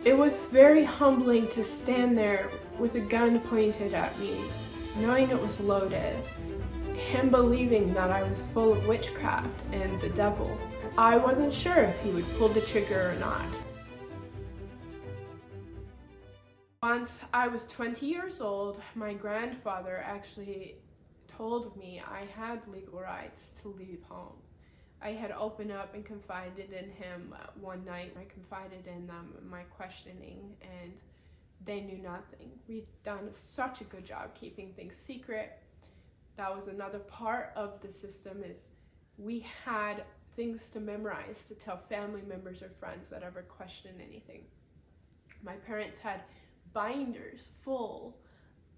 It was very humbling to stand there with a gun pointed at me, knowing it was loaded, him believing that I was full of witchcraft and the devil. I wasn't sure if he would pull the trigger or not. Once I was 20 years old, my grandfather actually told me I had legal rights to leave home. I had opened up and confided in him one night. I confided in them my questioning, and they knew nothing. We'd done such a good job keeping things secret. That was another part of the system, is we had things to memorize to tell family members or friends that ever questioned anything. My parents had binders full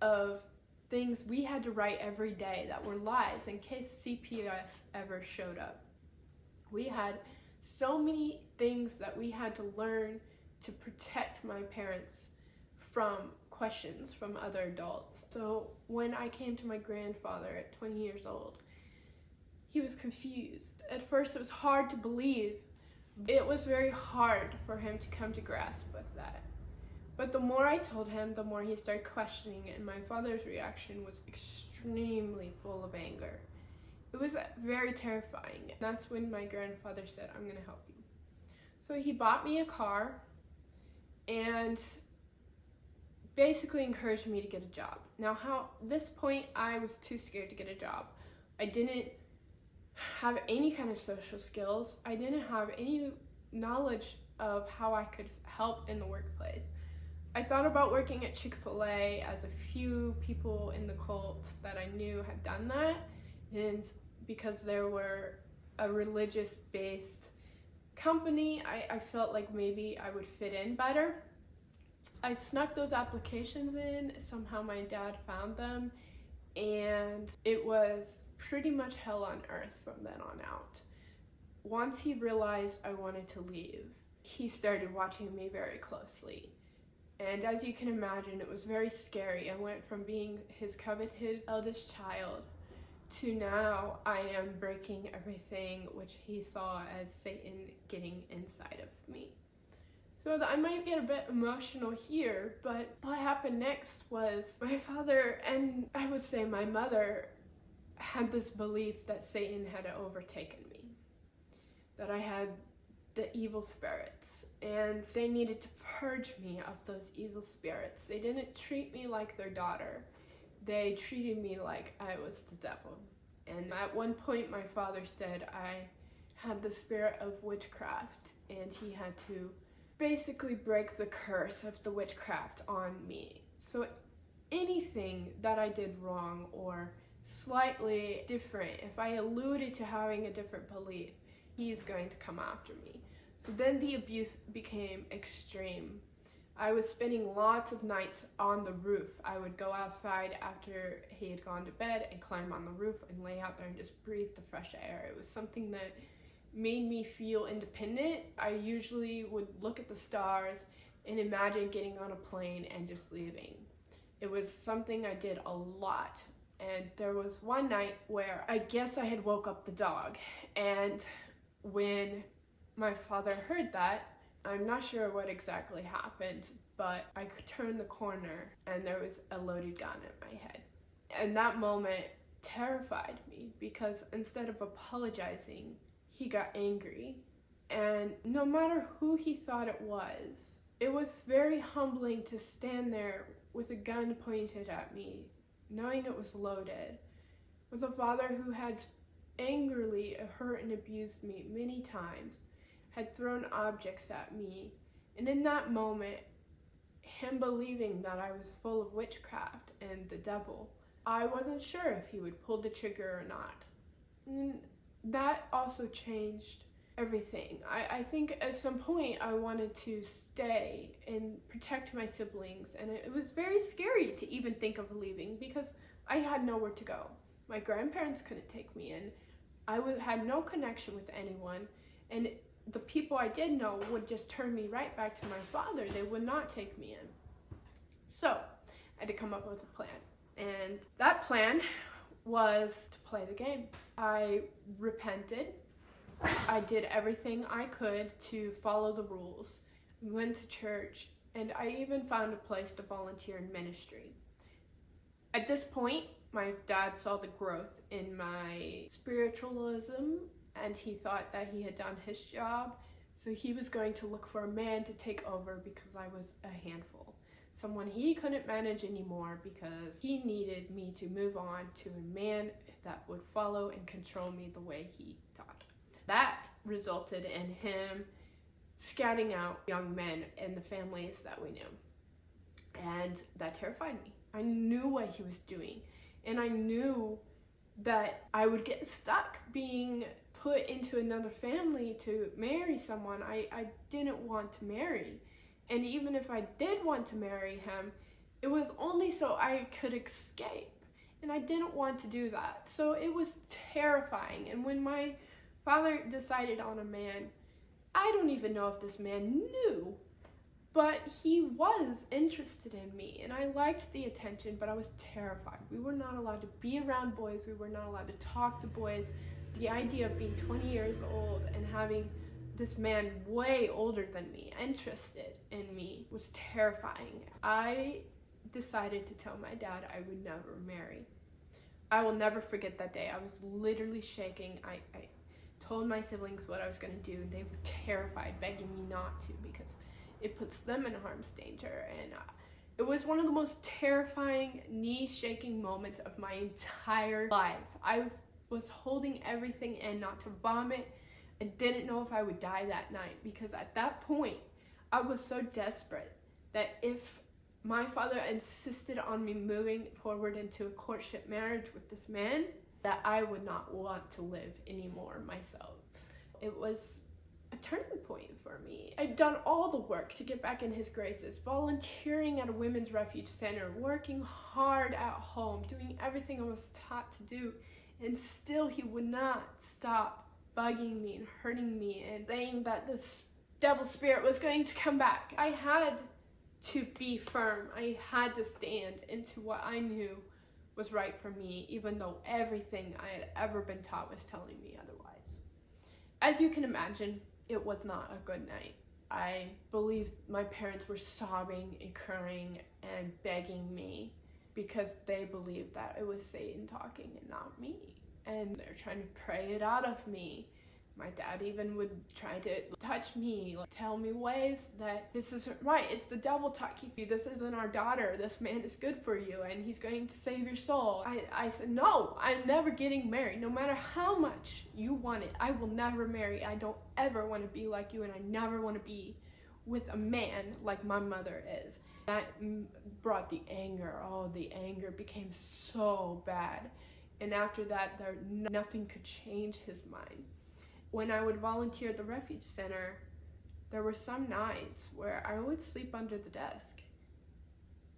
of things we had to write every day that were lies in case CPS ever showed up. We had so many things that we had to learn to protect my parents from questions from other adults. So when I came to my grandfather at 20 years old, he was confused. At first it was hard to believe. It was very hard for him to come to grasp with that. But the more I told him, the more he started questioning it, and my father's reaction was extremely full of anger. It was very terrifying. That's when my grandfather said, "I'm gonna help you." So he bought me a car and basically encouraged me to get a job. Now, this point, I was too scared to get a job. I didn't have any kind of social skills. I didn't have any knowledge of how I could help in the workplace. I thought about working at Chick-fil-A, as a few people in the cult that I knew had done that, and because there were a religious-based company, I felt like maybe I would fit in better. I snuck those applications in. Somehow my dad found them, and it was pretty much hell on earth from then on out. Once he realized I wanted to leave, he started watching me very closely. And as you can imagine, it was very scary. I went from being his coveted eldest child to now I am breaking everything which he saw as Satan getting inside of me. So I might get a bit emotional here, but what happened next was my father, and I would say my mother, had this belief that Satan had overtaken me, that I had the evil spirits, and they needed to purge me of those evil spirits. They didn't treat me like their daughter. They treated me like I was the devil. And at one point my father said I had the spirit of witchcraft, and he had to basically break the curse of the witchcraft on me. So anything that I did wrong or slightly different, if I alluded to having a different belief, he's going to come after me. So then the abuse became extreme. I was spending lots of nights on the roof. I would go outside after he had gone to bed and climb on the roof and lay out there and just breathe the fresh air. It was something that made me feel independent. I usually would look at the stars and imagine getting on a plane and just leaving. It was something I did a lot. And there was one night where I guess I had woke up the dog, and when my father heard that, I'm not sure what exactly happened, but I could turn the corner and there was a loaded gun at my head. And that moment terrified me, because instead of apologizing, he got angry. And no matter who he thought it was very humbling to stand there with a gun pointed at me, knowing it was loaded, with a father who had angrily hurt and abused me many times, had thrown objects at me, and in that moment, him believing that I was full of witchcraft and the devil. I wasn't sure if he would pull the trigger or not. And that also changed everything. I think at some point I wanted to stay and protect my siblings, and it was very scary to even think of leaving because I had nowhere to go. My grandparents couldn't take me in. I had no connection with anyone, and the people I did know would just turn me right back to my father. They would not take me in. So I had to come up with a plan, and that plan was to play the game. I repented. I did everything I could to follow the rules. We went to church and I even found a place to volunteer in ministry. At this point, my dad saw the growth in my spiritualism, and he thought that he had done his job, so he was going to look for a man to take over because I was a handful. Someone he couldn't manage anymore because he needed me to move on to a man that would follow and control me the way he taught. That resulted in him scouting out young men in the families that we knew, and that terrified me. I knew what he was doing, and I knew that I would get stuck being put into another family to marry someone I didn't want to marry. And even if I did want to marry him, it was only so I could escape, and I didn't want to do that. So it was terrifying. And when my father decided on a man, I don't even know if this man knew, but he was interested in me, and I liked the attention, but I was terrified. We were not allowed to be around boys. We were not allowed to talk to boys. The idea of being 20 years old and having this man way older than me interested in me was terrifying. I decided to tell my dad I would never marry. I will never forget that day. I was literally shaking. I told my siblings what I was going to do, and they were terrified, begging me not to because it puts them in harm's danger. And it was one of the most terrifying, knee-shaking moments of my entire life. I was holding everything in not to vomit. I didn't know if I would die that night because at that point, I was so desperate that if my father insisted on me moving forward into a courtship marriage with this man, that I would not want to live anymore myself. It was a turning point for me. I'd done all the work to get back in his graces, volunteering at a women's refuge center, working hard at home, doing everything I was taught to do, and still he would not stop bugging me and hurting me and saying that this devil spirit was going to come back. I had to be firm. I had to stand into what I knew was right for me, even though everything I had ever been taught was telling me otherwise. As you can imagine, it was not a good night. I believe my parents were sobbing and crying and begging me because they believed that it was Satan talking and not me. And they're trying to pray it out of me. My dad even would try to touch me, tell me ways that this isn't right. It's the devil talking. This isn't our daughter. This man is good for you and he's going to save your soul. I said, no, I'm never getting married. No matter how much you want it, I will never marry. I don't ever want to be like you, and I never want to be with a man like my mother is. That brought the anger. Oh, the anger became so bad. And after that, nothing could change his mind. When I would volunteer at the refuge center, there were some nights where I would sleep under the desk.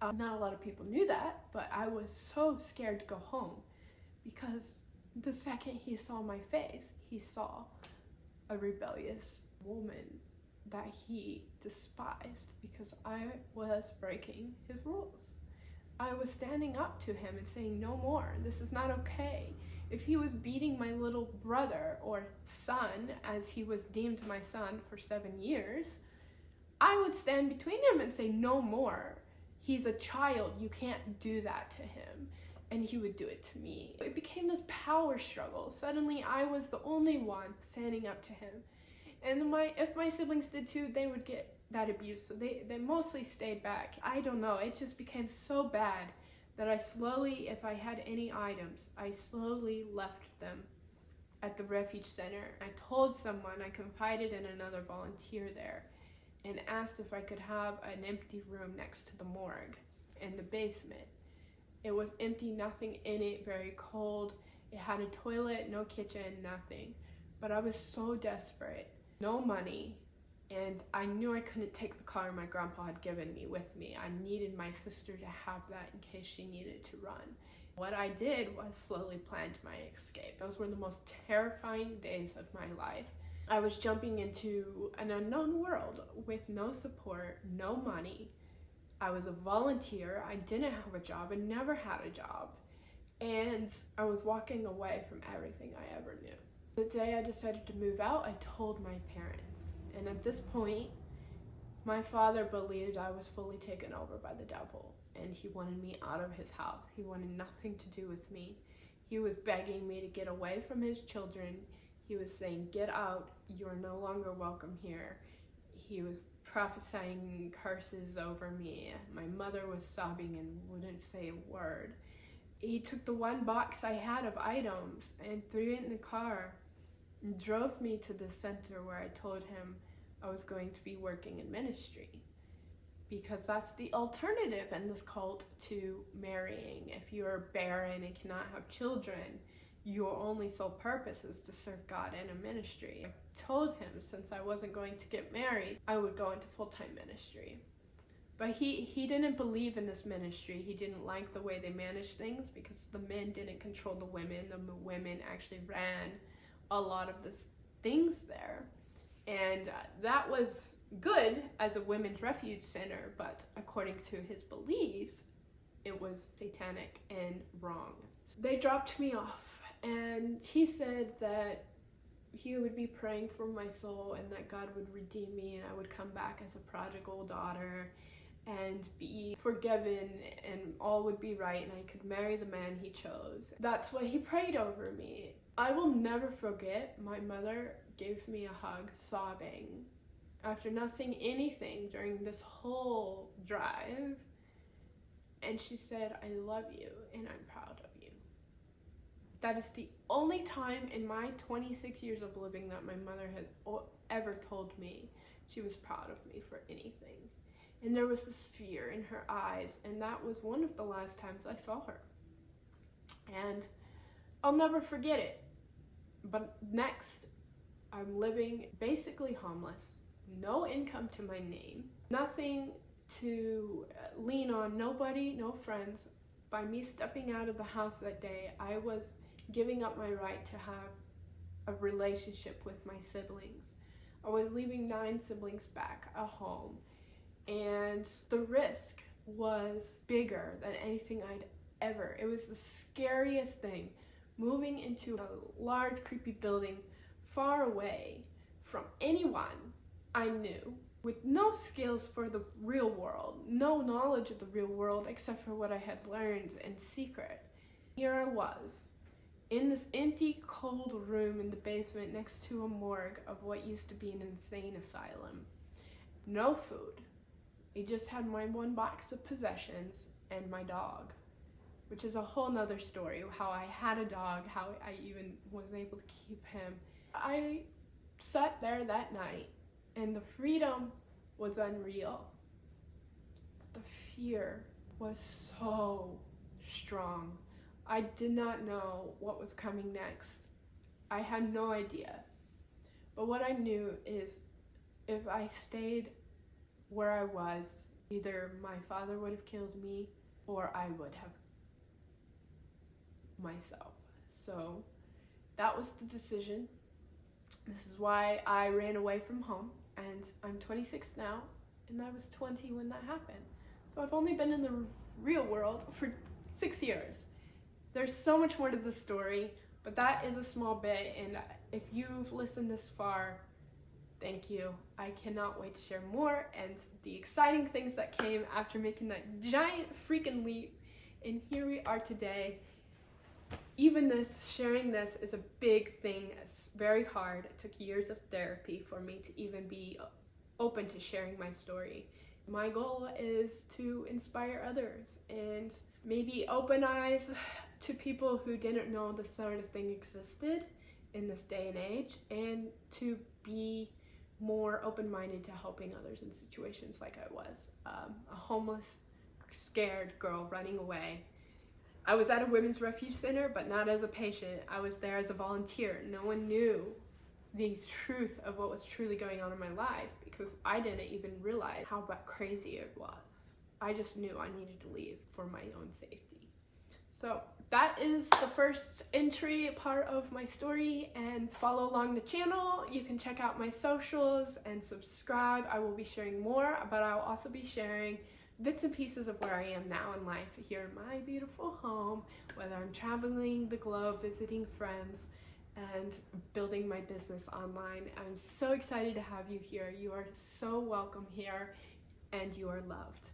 Not a lot of people knew that, but I was so scared to go home because the second he saw my face, he saw a rebellious woman that he despised because I was breaking his rules. I was standing up to him and saying, no more, this is not okay. If he was beating my little brother or son, as he was deemed my son for 7 years, I would stand between him and say, no more. He's a child, you can't do that to him. And he would do it to me. It became this power struggle. Suddenly I was the only one standing up to him. And if my siblings did too, they would get that abuse. So they mostly stayed back. I don't know, it just became so bad that I slowly, if I had any items, I slowly left them at the refuge center. I told someone, I confided in another volunteer there, and asked if I could have an empty room next to the morgue in the basement. It was empty, nothing in it, very cold. It had a toilet, no kitchen, nothing. But I was so desperate, no money, and I knew I couldn't take the car my grandpa had given me with me. I needed my sister to have that in case she needed to run. What I did was slowly planned my escape. Those were the most terrifying days of my life. I was jumping into an unknown world with no support, no money. I was a volunteer. I didn't have a job. I never had a job. And I was walking away from everything I ever knew. The day I decided to move out, I told my parents. And at this point, My father believed I was fully taken over by the devil, and he wanted me out of his house. He wanted nothing to do with me. He was begging me to get away from his children. He was saying, get out, you're no longer welcome here. He was prophesying curses over me. My mother was sobbing and wouldn't say a word. He took the one box I had of items and threw it in the car and drove me to the center where I told him I was going to be working in ministry, because that's the alternative in this cult to marrying. If you're barren and cannot have children, your only sole purpose is to serve God in a ministry. I told him since I wasn't going to get married, I would go into full-time ministry. But he didn't believe in this ministry. He didn't like the way they managed things, because the men didn't control the women. The women actually ran a lot of the things there. And that was good as a women's refuge center, but according to his beliefs, it was satanic and wrong. So they dropped me off, and he said that he would be praying for my soul and that God would redeem me and I would come back as a prodigal daughter and be forgiven and all would be right and I could marry the man he chose. That's what he prayed over me. I will never forget, my mother gave me a hug sobbing after not saying anything during this whole drive, and she said, I love you and I'm proud of you. That is the only time in my 26 years of living that my mother has ever told me she was proud of me for anything. And there was this fear in her eyes, and that was one of the last times I saw her. And I'll never forget it. But next, I'm living basically homeless, no income to my name, nothing to lean on, nobody, no friends. By me stepping out of the house that day, I was giving up my right to have a relationship with my siblings. I was leaving 9 siblings back at home, and the risk was bigger than anything I'd ever. It was the scariest thing, moving into a large creepy building far away from anyone I knew, with no skills for the real world, no knowledge of the real world except for what I had learned in secret. Here I was, in this empty, cold room in the basement next to a morgue of what used to be an insane asylum. No food. I just had my one box of possessions and my dog, which is a whole nother story, how I had a dog, how I even was able to keep him. I sat there that night, and the freedom was unreal, but the fear was so strong. I did not know what was coming next. I had no idea. But what I knew is if I stayed where I was, either my father would have killed me or I would have myself. So that was the decision. This is why I ran away from home, and I'm 26 now, and I was 20 when that happened. So I've only been in the real world for 6 years. There's so much more to the story, but that is a small bit, and if you've listened this far, thank you. I cannot wait to share more and the exciting things that came after making that giant freaking leap. And here we are today. Even sharing this is a big thing. It's very hard. It took years of therapy for me to even be open to sharing my story. My goal is to inspire others and maybe open eyes to people who didn't know this sort of thing existed in this day and age, and to be more open-minded to helping others in situations like I was. A homeless, scared girl running away. I was at a women's refuge center, but not as a patient. I was there as a volunteer. No one knew the truth of what was truly going on in my life, because I didn't even realize how crazy it was. I just knew I needed to leave for my own safety. So that is the first entry part of my story, and follow along the channel. You can check out my socials and subscribe. I will be sharing more, but I will also be sharing bits and pieces of where I am now in life here in my beautiful home, whether I'm traveling the globe, visiting friends, and building my business online. I'm so excited to have you here. You are so welcome here, and you are loved.